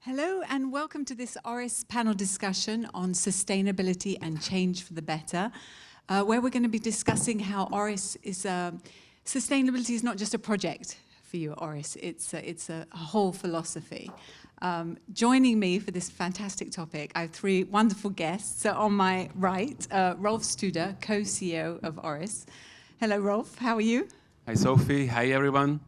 Hello and welcome to this Oris panel discussion on sustainability and change for the better, where we're going to be discussing how Oris is, sustainability is not just a project for you at Oris, it's a whole philosophy. Joining me for this fantastic topic, I have three wonderful guests. So on my right, Rolf Studer, co-CEO of Oris. Hello Rolf, how are you? Hi Sophie, hi everyone.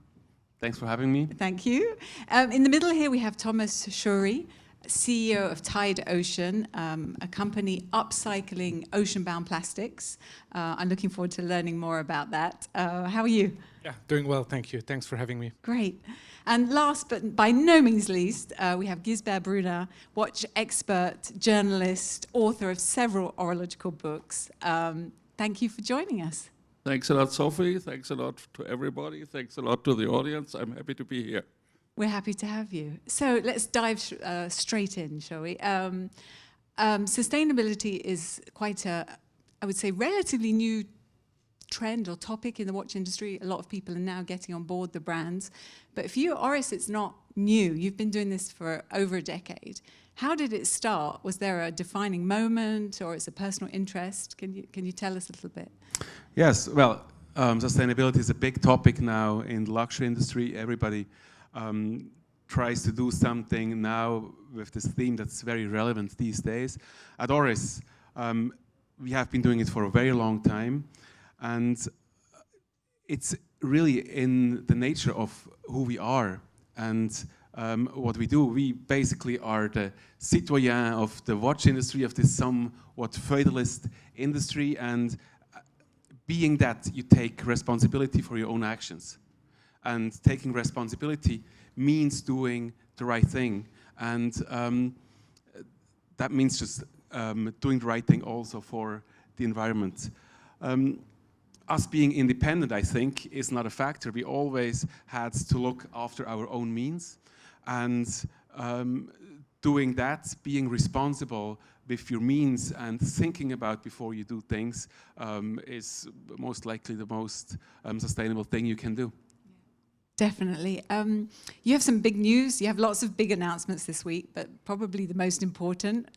Thanks for having me. Thank you. In the middle here we have Thomas Schori, CEO of Tide Ocean, a company upcycling ocean-bound plastics. I'm looking forward to learning more about that. How are you? Yeah, doing well, thank you. Thanks for having me. Great. And last but by no means least, we have Gisbert Brunner, watch expert, journalist, author of several orological books. Thank you for joining us. Thanks a lot, Sophie. Thanks a lot to everybody. Thanks a lot to the audience. I'm happy to be here. We're happy to have you. So let's dive straight in, shall we? Sustainability is quite a, I would say, relatively new trend or topic in the watch industry. A lot of people are now getting on board the brands. But for you at Oris, it's not new. You've been doing this for over a decade. How did it start? Was there a defining moment or it's a personal interest? Can you tell us a little bit? Yes, well, sustainability is a big topic now in the luxury industry. Everybody tries to do something now with this theme that's very relevant these days. At Oris, we have been doing it for a very long time, and it's really in the nature of who we are and what we do. We basically are the citoyen of the watch industry, of this somewhat feudalist industry, and being that, you take responsibility for your own actions. And taking responsibility means doing the right thing. And that means just doing the right thing also for the environment. Us being independent, I think, is not a factor. We always had to look after our own means. And doing that, being responsible with your means and thinking about before you do things is most likely the most sustainable thing you can do. Definitely. You have some big news. You have lots of big announcements this week, but probably the most important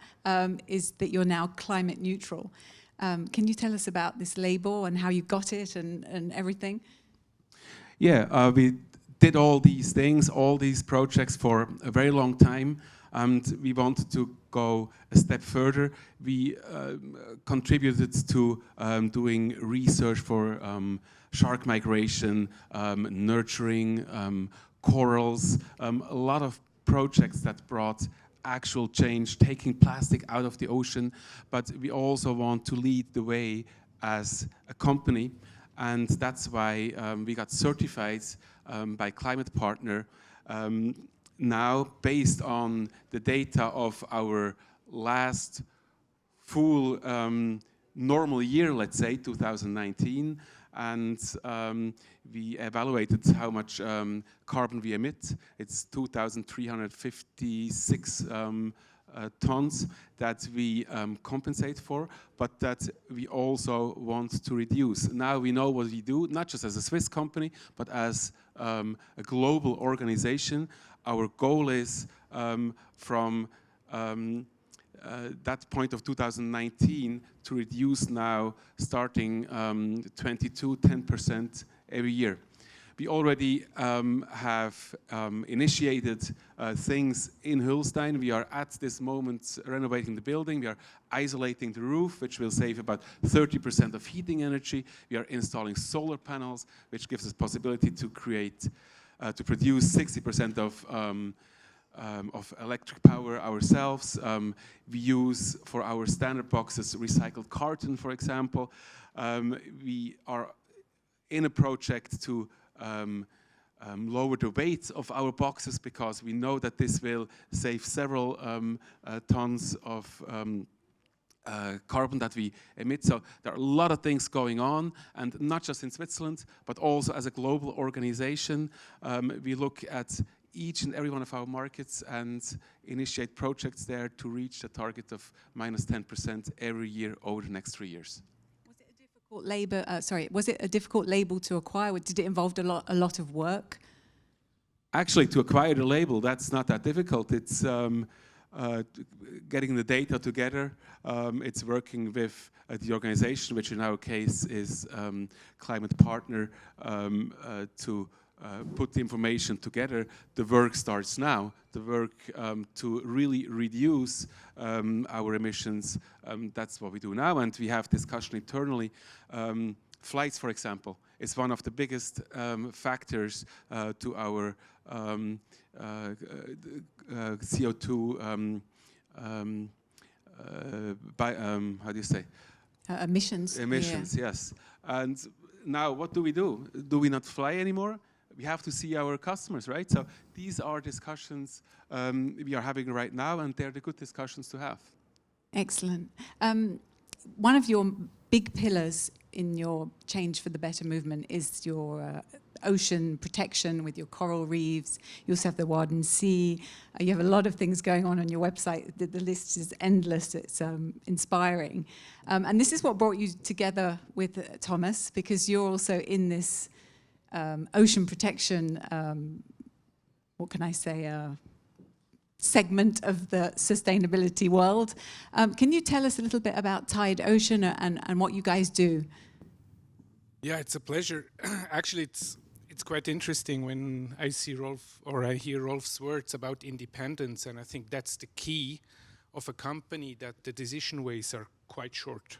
is that you're now climate neutral. Can you tell us about this label and how you got it and everything? Yeah, we did all these things, all these projects for a very long time. And we wanted to go a step further. We contributed to doing research for shark migration, nurturing corals, a lot of projects that brought actual change, taking plastic out of the ocean. But we also want to lead the way as a company. And that's why we got certified by Climate Partner. Now, based on the data of our last full normal year, let's say, 2019, and we evaluated how much carbon we emit. It's 2,356 tons that we compensate for, but that we also want to reduce. Now we know what we do, not just as a Swiss company, but as a global organization. Our goal is from that point of 2019 to reduce now, starting 10% every year. We already have initiated things in Hülstein. We are at this moment renovating the building. We are isolating the roof, which will save about 30% of heating energy. We are installing solar panels, which gives us possibility to create to produce 60% of electric power ourselves. We use for our standard boxes recycled carton, for example. We are in a project to lower the weight of our boxes because we know that this will save several tons of carbon that we emit. So there are a lot of things going on, and not just in Switzerland, but also as a global organization. We look at each and every one of our markets and initiate projects there to reach the target of -10% every year over the next 3 years. Was it a difficult label? Was it a difficult label to acquire? Did it involve a lot of work? Actually, to acquire the label, that's not that difficult. It's getting the data together. It's working with the organization, which in our case is Climate Partner, to put the information together. The work starts now. The work to really reduce our emissions, that's what we do now. And we have discussion internally. Flights, for example, is one of the biggest factors to our CO2 how do you say? Emissions. Emissions, Yeah. yes. And now what do? Do we not fly anymore? We have to see our customers, right? So these are discussions we are having right now, and they're the good discussions to have. Excellent. One of your big pillars in your Change for the Better movement is your ocean protection with your coral reefs. You also have the Wadden Sea. You have a lot of things going on your website. The list is endless. It's inspiring. And this is what brought you together with Thomas, because you're also in this ocean protection, what can I say, segment of the sustainability world. Can you tell us a little bit about Tide Ocean and what you guys do? Yeah, it's a pleasure. Actually, it's quite interesting when I see Rolf, or I hear Rolf's words about independence, and I think that's the key of a company, that the decision ways are quite short.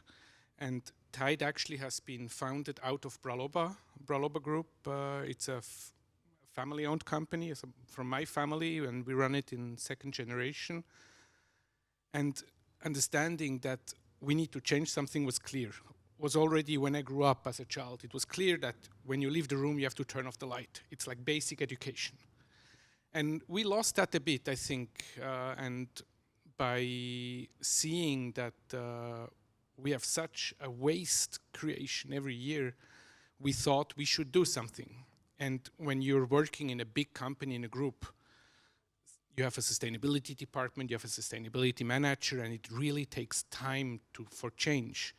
And Tide actually has been founded out of Braloba Group. It's a family-owned company from my family, and we run it in second generation. And understanding that we need to change something was clear. Was already when I grew up as a child. It was clear that when you leave the room, you have to turn off the light. It's like basic education. And we lost that a bit, I think, and by seeing that we have such a waste creation every year, we thought we should do something. And when you're working in a big company, in a group, you have a sustainability department, you have a sustainability manager, and it really takes time for change.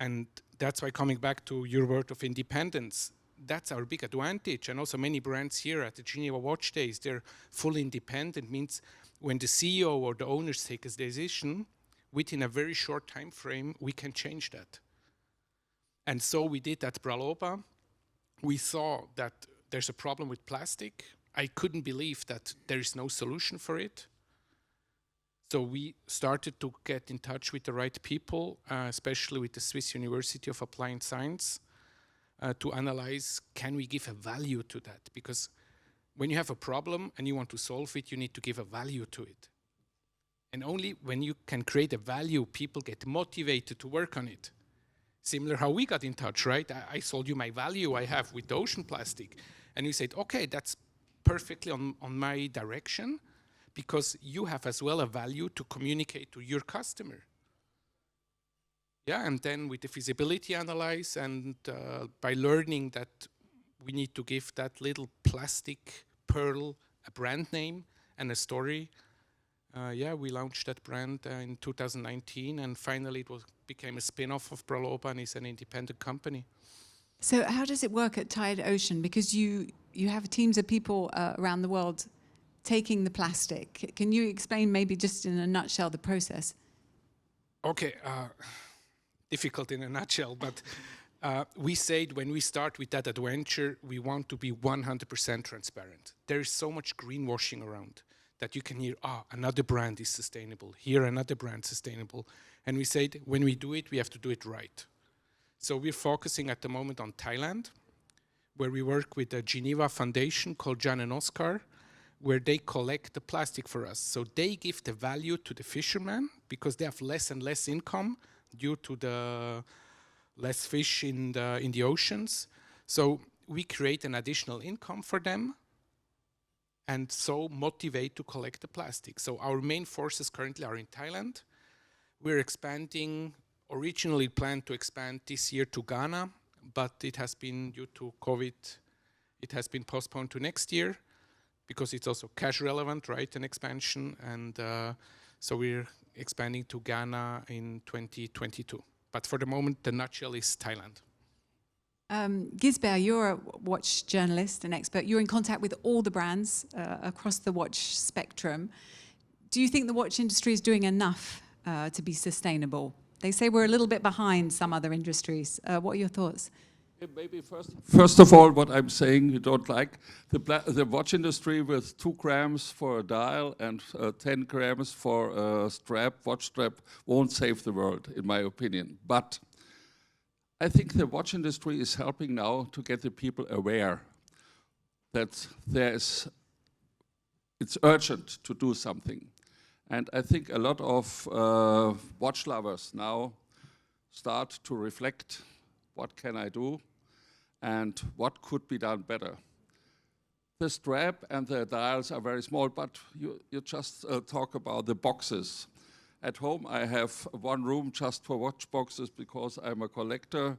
And that's why, coming back to your word of independence, that's our big advantage. And also many brands here at the Geneva Watch Days, they're fully independent. Means when the CEO or the owners take a decision, within a very short time frame, we can change that. And so we did at Braloba. We saw that there's a problem with plastic. I couldn't believe that there is no solution for it. So we started to get in touch with the right people, especially with the Swiss University of Applied Science, to analyze, can we give a value to that? Because when you have a problem and you want to solve it, you need to give a value to it. And only when you can create a value, people get motivated to work on it. Similar how we got in touch, right? I sold you my value I have with the ocean plastic. And you said, okay, that's perfectly on my direction, because you have as well a value to communicate to your customer. Yeah, and then with the feasibility analysis and by learning that we need to give that little plastic pearl a brand name and a story, we launched that brand in 2019, and finally it became a spin-off of Braloba and is an independent company. So how does it work at Tide Ocean? Because you have teams of people around the world taking the plastic. Can you explain maybe just in a nutshell the process? Okay, difficult in a nutshell, but we said when we start with that adventure, we want to be 100% transparent. There is so much greenwashing around that you can hear, another brand is sustainable, here another brand sustainable. And we said, when we do it, we have to do it right. So we're focusing at the moment on Thailand, where we work with a Geneva foundation called Jan and Oscar, where they collect the plastic for us. So they give the value to the fishermen because they have less and less income due to the less fish in the oceans. So we create an additional income for them and so motivate to collect the plastic. So our main forces currently are in Thailand. We're expanding, originally planned to expand this year to Ghana, but it has been, due to COVID, it has been postponed to next year because it's also cash relevant, right, an expansion. And so we're expanding to Ghana in 2022. But for the moment, the nutshell is Thailand. Gisbert, you're a watch journalist and expert. You're in contact with all the brands across the watch spectrum. Do you think the watch industry is doing enough to be sustainable? They say we're a little bit behind some other industries. What are your thoughts? Maybe first of all, what I'm saying you don't like, the watch industry with 2 grams for a dial and 10 grams for a watch strap won't save the world, in my opinion. But I think the watch industry is helping now to get the people aware that it's urgent to do something. And I think a lot of watch lovers now start to reflect, what can I do and what could be done better? The strap and the dials are very small, but you just talk about the boxes. At home I have one room just for watch boxes because I'm a collector.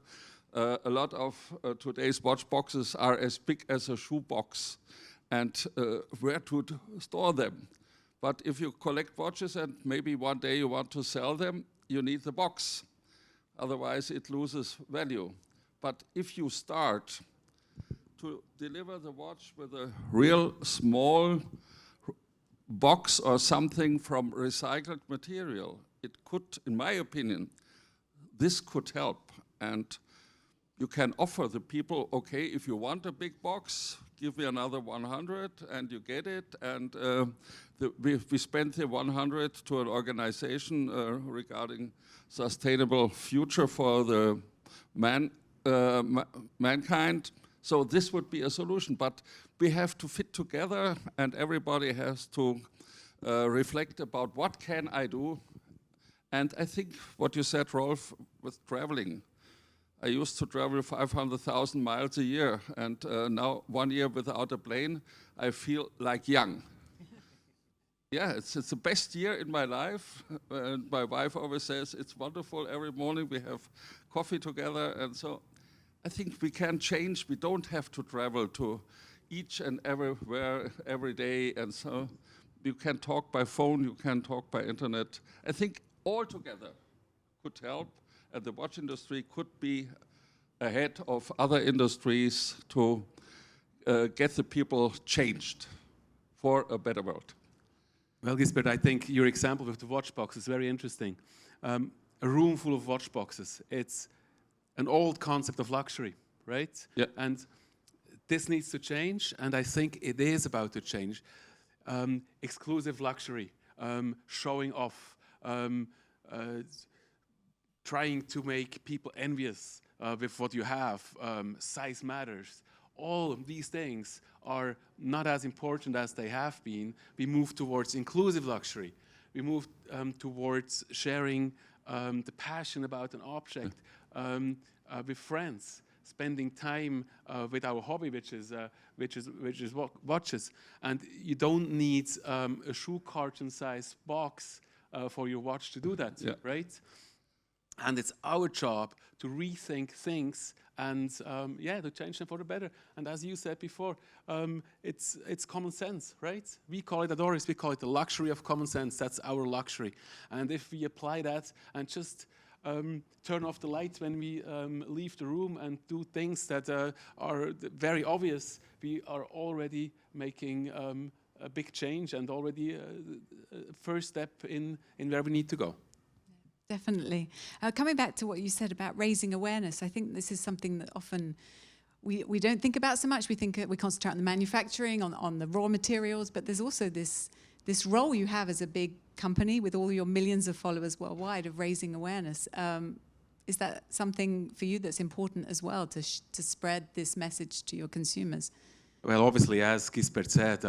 A lot of today's watch boxes are as big as a shoe box, and where to store them? But if you collect watches and maybe one day you want to sell them, you need the box. Otherwise it loses value. But if you start to deliver the watch with a real small box or something from recycled material, it could, in my opinion, this could help. And you can offer the people, okay, if you want a big box, give me another 100 and you get it. And we spent the 100 to an organization regarding sustainable future for the mankind. So this would be a solution, but we have to fit together and everybody has to reflect about what can I do. And I think what you said, Rolf, with traveling. I used to travel 500,000 miles a year, and now 1 year without a plane, I feel like young. Yeah, it's the best year in my life, and my wife always says it's wonderful. Every morning we have coffee together, and so I think we can change. We don't have to travel to each and everywhere every day, and so you can talk by phone, you can talk by internet. I think all together could help, and the watch industry could be ahead of other industries to get the people changed for a better world. Well, Gisbert, I think your example with the watch box is very interesting. A room full of watch boxes. It's an old concept of luxury, right? Yeah. And this needs to change, and I think it is about to change. Exclusive luxury, showing off, trying to make people envious with what you have, size matters. All of these things are not as important as they have been. We move towards inclusive luxury. We move towards sharing the passion about an object with friends, spending time with our hobby, which is watches. And you don't need a shoe carton-sized box for your watch to do that, yeah. Right? And it's our job to rethink things and to change them for the better. And as you said before, it's common sense, right? We call it at Oris, we call it the luxury of common sense. That's our luxury. And if we apply that and just turn off the lights when we leave the room and do things that are very obvious, we are already making a big change and already a first step in where we need to go. Definitely. Coming back to what you said about raising awareness, I think this is something that often we don't think about so much. We think we concentrate on the manufacturing, on the raw materials, but there's also this role you have as a big company with all your millions of followers worldwide of raising awareness. Is that something for you that's important as well, to spread this message to your consumers? Well, obviously, as Gisbert said,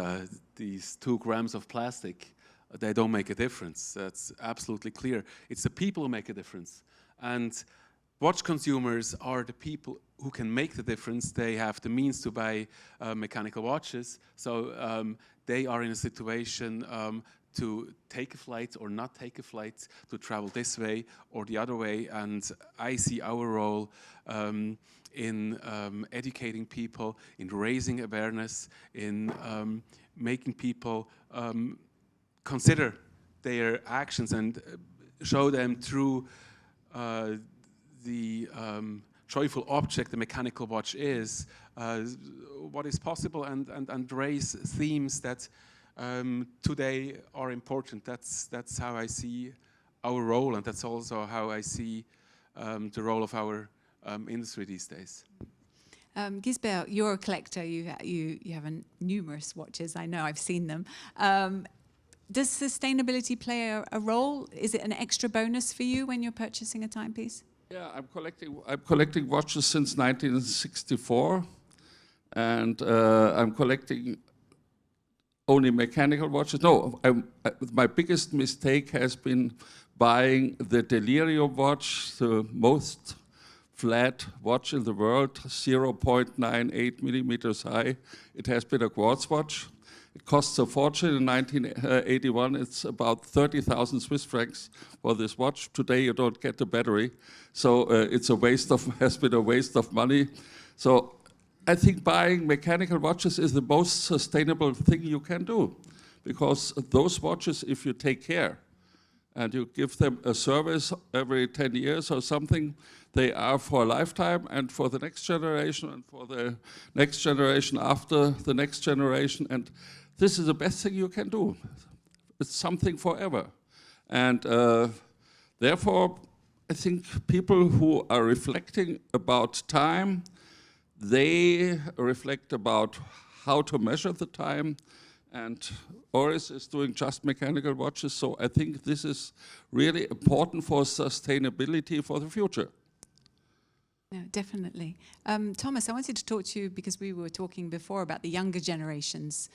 these 2 grams of plastic, they don't make a difference. That's absolutely clear. It's the people who make a difference. And watch consumers are the people who can make the difference. They have the means to buy mechanical watches. So they are in a situation to take a flight or not take a flight, to travel this way or the other way. And I see our role in educating people, in raising awareness, in making people consider their actions and show them through the joyful object the mechanical watch is, what is possible, and raise themes that today are important. That's how I see our role, and that's also how I see the role of our industry these days. Gisbert, you're a collector. You have numerous watches. I know, I've seen them. Does sustainability play a role? Is it an extra bonus for you when you're purchasing a timepiece? Yeah, I'm collecting watches since 1964, and I'm collecting only mechanical watches. No, my biggest mistake has been buying the Delirium watch, the most flat watch in the world, 0.98 millimeters high. It has been a quartz watch. It costs a fortune. In 1981, it's about 30,000 Swiss francs for this watch. Today, you don't get the battery, so it's has been a waste of money. So I think buying mechanical watches is the most sustainable thing you can do, because those watches, if you take care and you give them a service every 10 years or something, they are for a lifetime, and for the next generation, and for the next generation after the next generation. And this is the best thing you can do. It's something forever. And therefore, I think people who are reflecting about time, they reflect about how to measure the time. And Oris is doing just mechanical watches, so I think this is really important for sustainability for the future. No, definitely. Thomas, I wanted to talk to you because we were talking before about the younger generations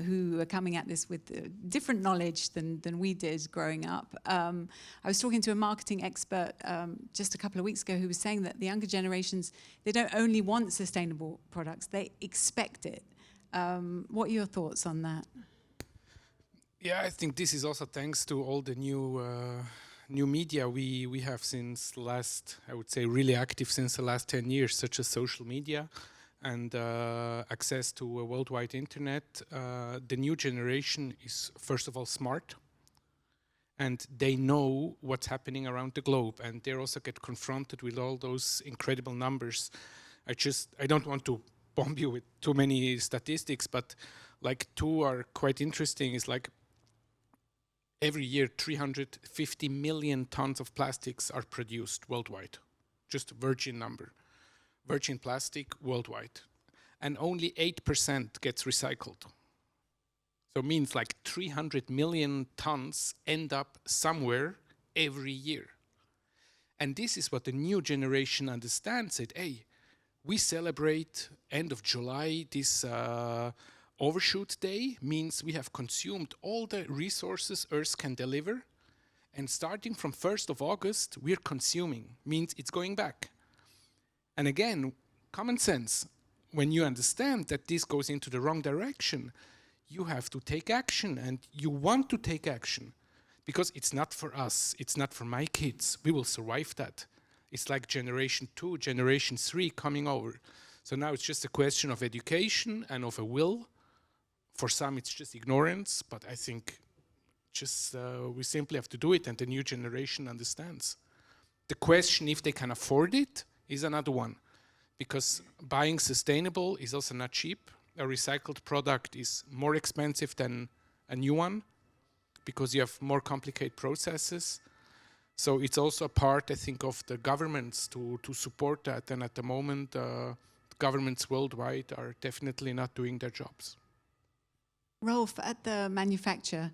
who are coming at this with different knowledge than we did growing up. I was talking to a marketing expert just a couple of weeks ago who was saying that the younger generations, they don't only want sustainable products, they expect it. What are your thoughts on that? Yeah, I think this is also thanks to all the new media we have since the last, I would say, really active since the last 10 years, such as social media and access to a worldwide internet. The new generation is, first of all, smart, and they know what's happening around the globe, and they also get confronted with all those incredible numbers. I don't want to bomb you with too many statistics, but like two are quite interesting. Is like every year 350 million tons of plastics are produced worldwide. Just a virgin number. Virgin plastic worldwide. And only 8% gets recycled. So it means like 300 million tons end up somewhere every year. And this is what the new generation understands. That, hey, we celebrate end of July this overshoot day, means we have consumed all the resources Earth can deliver, and starting from 1st of August, we're consuming, means it's going back. And again, common sense, when you understand that this goes into the wrong direction, you have to take action, and you want to take action, because it's not for us, it's not for my kids, we will survive that. It's like generation 2, generation 3 coming over. So now it's just a question of education and of a will. For some, it's just ignorance, but I think just we simply have to do it, and the new generation understands. The question if they can afford it is another one, because buying sustainable is also not cheap. A recycled product is more expensive than a new one, because you have more complicated processes. So it's also a part, I think, of the governments to support that, and at the moment, governments worldwide are definitely not doing their jobs. Rolf, at the manufacturer,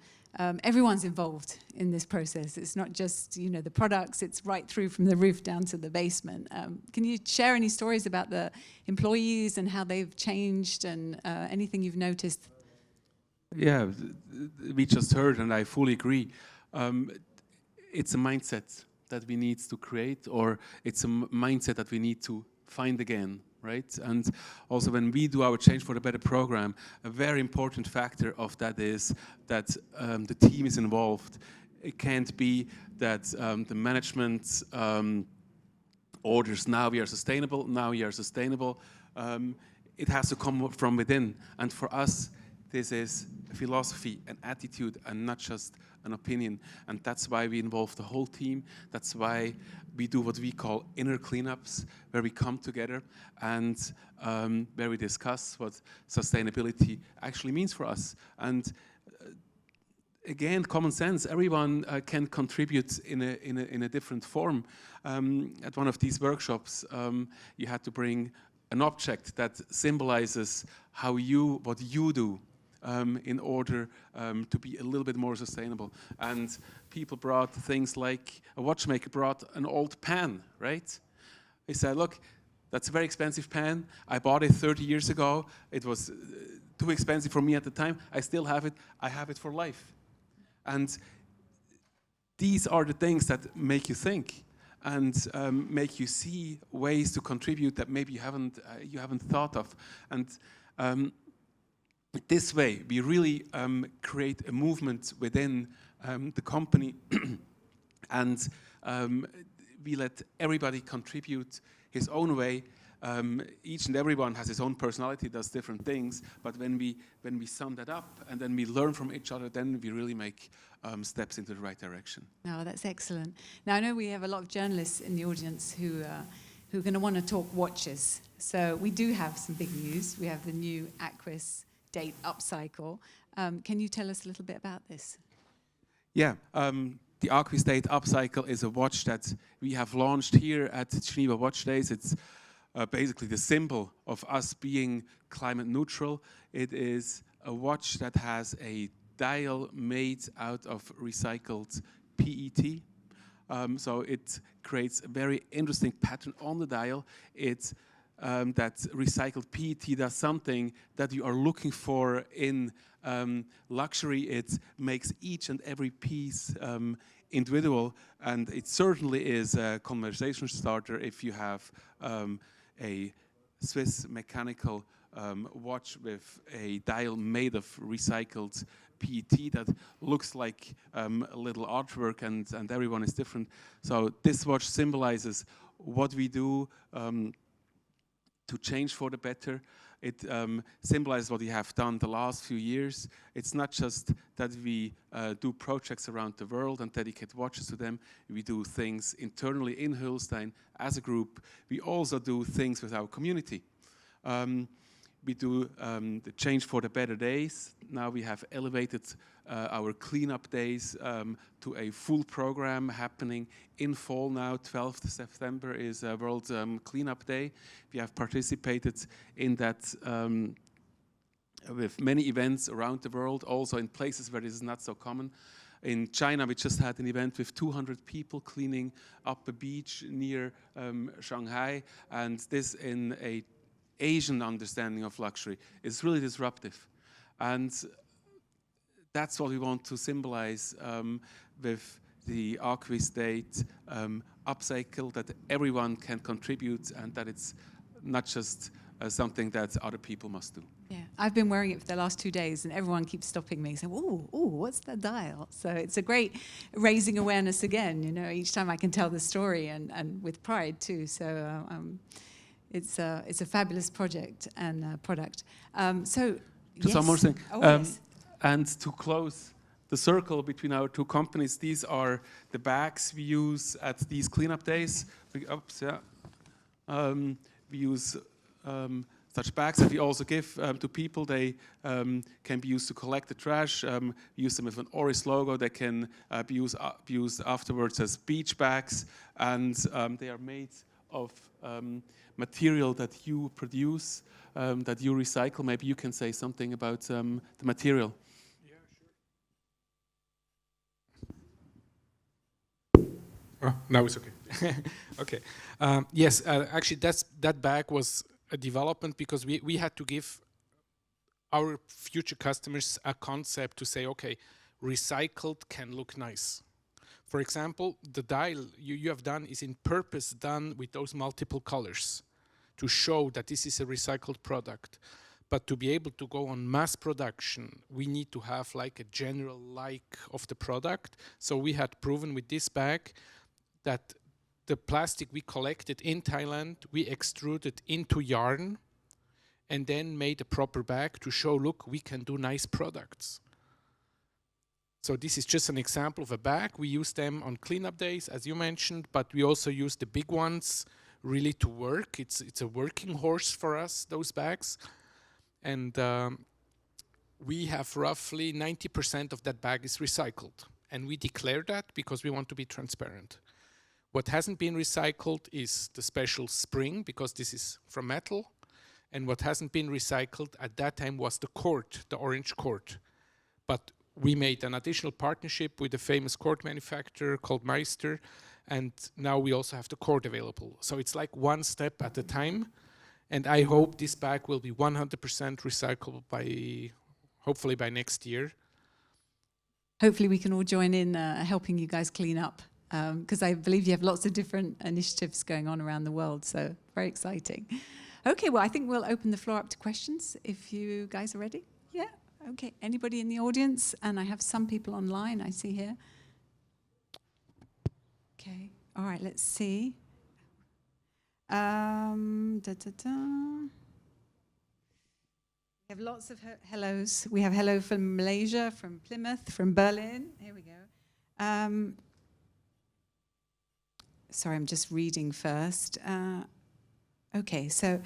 everyone's involved in this process. It's not just the products, it's right through from the roof down to the basement. Can you share any stories about the employees and how they've changed, and anything you've noticed? Yeah, we just heard, and I fully agree. It's a mindset that we need to create, or it's a mindset that we need to find again. Right? And also when we do our Change for the Better program, a very important factor of that is that the team is involved. It can't be that the management orders, now we are sustainable, now we are sustainable. It has to come from within. And for us, this is a philosophy, an attitude, and not just an opinion. And that's why we involve the whole team. That's why we do what we call inner cleanups, where we come together and where we discuss what sustainability actually means for us. And again, common sense. Everyone can contribute in a different form. At one of these workshops, you had to bring an object that symbolizes what you do in order to be a little bit more sustainable. And people brought things like, a watchmaker brought an old pan, right? He said, look, that's a very expensive pan. I bought it 30 years ago. It was too expensive for me at the time. I still have it. I have it for life. And these are the things that make you think and make you see ways to contribute that maybe you haven't thought of. And this way, we really create a movement within the company, and we let everybody contribute his own way. Each and everyone has his own personality, does different things, but when we sum that up and then we learn from each other, then we really make steps into the right direction. No, that's excellent. Now, I know we have a lot of journalists in the audience who are going to want to talk watches. So we do have some big news. We have the new Aquis Date Upcycle. Can you tell us a little bit about this? Yeah. The Aquis Date Upcycle is a watch that we have launched here at Geneva Watch Days. It's basically the symbol of us being climate neutral. It is a watch that has a dial made out of recycled PET. So it creates a very interesting pattern on the dial. It's that recycled PET does something that you are looking for in luxury. It makes each and every piece individual, and it certainly is a conversation starter if you have a Swiss mechanical watch with a dial made of recycled PET that looks like a little artwork, and everyone is different. So this watch symbolizes what we do to change for the better. It symbolizes what we have done the last few years. It's not just that we do projects around the world and dedicate watches to them. We do things internally in Hülstein as a group. We also do things with our community. We do the Change for the Better Days. Now we have elevated our cleanup days to a full program happening in fall now. 12th September is World Cleanup Day. We have participated in that with many events around the world, also in places where this is not so common. In China, we just had an event with 200 people cleaning up a beach near Shanghai, and this in a Asian understanding of luxury is really disruptive. And that's what we want to symbolize with the Aquis Date Upcycle, that everyone can contribute and that it's not just something that other people must do. Yeah, I've been wearing it for the last 2 days and everyone keeps stopping me saying, ooh, what's that dial? So it's a great raising awareness again, you know, each time I can tell the story and with pride too. So it's a fabulous project and product. So just yes. one more thing. Oh, yes. And to close the circle between our two companies, these are the bags we use at these cleanup days. We use such bags that we also give to people. They can be used to collect the trash. We use them with an Oris logo. They can be used afterwards as beach bags, and they are made of material that you produce, that you recycle. Maybe you can say something about the material. Yeah, sure. Oh, now it's okay. Okay. Yes, actually, that bag was a development because we had to give our future customers a concept to say, okay, recycled can look nice. For example, the dial you have done is in purpose done with those multiple colors to show that this is a recycled product. But to be able to go on mass production, we need to have like a general like of the product. So we had proven with this bag that the plastic we collected in Thailand, we extruded into yarn, and then made a proper bag to show, look, we can do nice products. So this is just an example of a bag. We use them on cleanup days, as you mentioned, but we also use the big ones really to work. It's a working horse for us, those bags. And we have roughly 90% of that bag is recycled. And we declare that because we want to be transparent. What hasn't been recycled is the special spring, because this is from metal. And what hasn't been recycled at that time was the cord, the orange cord. But we made an additional partnership with a famous cord manufacturer called Meister, and now we also have the cord available. So it's like one step at a time, and I hope this bag will be 100% recyclable by, hopefully by next year. Hopefully we can all join in helping you guys clean up, because I believe you have lots of different initiatives going on around the world, so very exciting. Okay, well, I think we'll open the floor up to questions if you guys are ready. Yeah, okay. Anybody in the audience? And I have some people online, I see here. Okay, all right, let's see. We have lots of hellos. We have hello from Malaysia, from Plymouth, from Berlin. Here we go. Sorry, I'm just reading first. Okay, so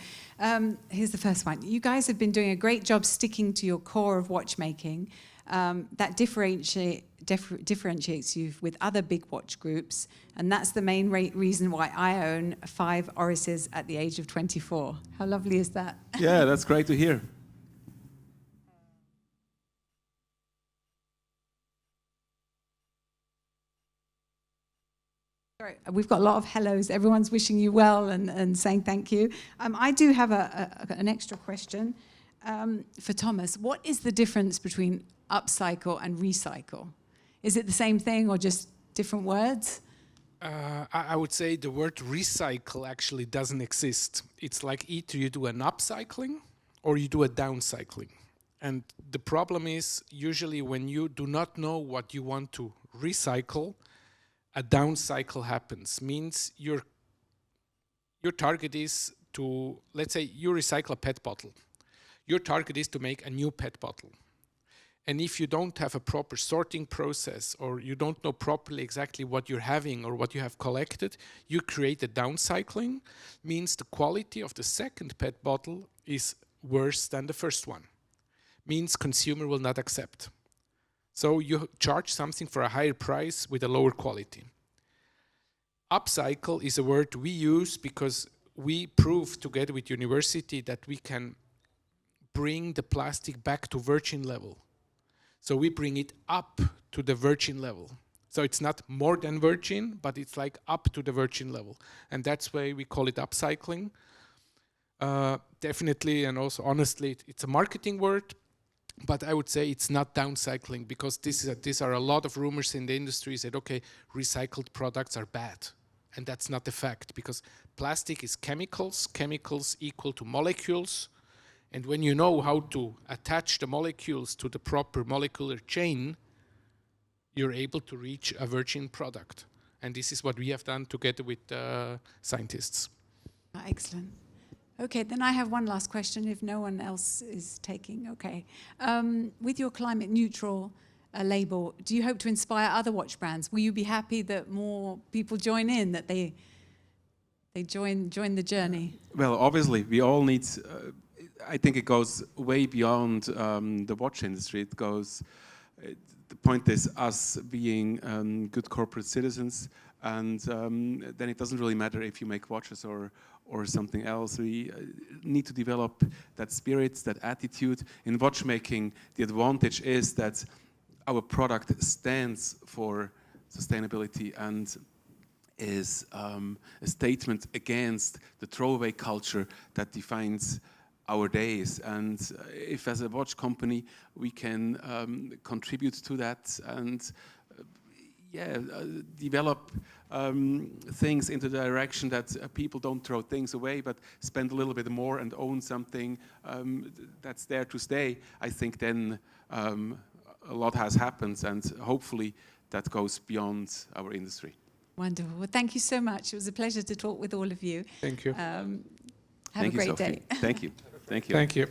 here's the first one. You guys have been doing a great job sticking to your core of watchmaking. That differentiates you with other big watch groups, and that's the main reason why I own 5 Orises at the age of 24. How lovely is that? Yeah, that's great to hear. We've got a lot of hellos. Everyone's wishing you well and saying thank you. I do have an extra question for Thomas. What is the difference between upcycle and recycle? Is it the same thing or just different words? I would say the word recycle actually doesn't exist. It's like either you do an upcycling or you do a downcycling. And the problem is usually when you do not know what you want to recycle, a down cycle happens. Means your target is to, let's say you recycle a PET bottle. Your target is to make a new PET bottle. And if you don't have a proper sorting process, or you don't know properly exactly what you're having or what you have collected, you create a downcycling. Means the quality of the second PET bottle is worse than the first one. Means consumer will not accept. So you charge something for a higher price with a lower quality. Upcycle is a word we use because we prove together with university that we can bring the plastic back to virgin level. So we bring it up to the virgin level. So it's not more than virgin, but it's like up to the virgin level. And that's why we call it upcycling. Definitely, and also honestly, it's a marketing word. But I would say it's not downcycling, because these are a lot of rumors in the industry that, okay, recycled products are bad. And that's not the fact, because plastic is chemicals. Chemicals equal to molecules. And when you know how to attach the molecules to the proper molecular chain, you're able to reach a virgin product. And this is what we have done together with scientists. Excellent. Okay, then I have one last question if no one else is taking. Okay. With your climate neutral label, do you hope to inspire other watch brands? Will you be happy that more people join in, that they join the journey? Well, obviously, we all need, I think it goes way beyond the watch industry. It goes, the point is us being good corporate citizens, and then it doesn't really matter if you make watches or something else. We need to develop that spirit, that attitude. In watchmaking, the advantage is that our product stands for sustainability and is a statement against the throwaway culture that defines our days. And if as a watch company we can contribute to that and develop things into the direction that people don't throw things away, but spend a little bit more and own something that's there to stay, I think then a lot has happened, and hopefully that goes beyond our industry. Wonderful. Well, thank you so much. It was a pleasure to talk with all of you. Thank you. Have a great day. Thank you. Thank you. Thank you.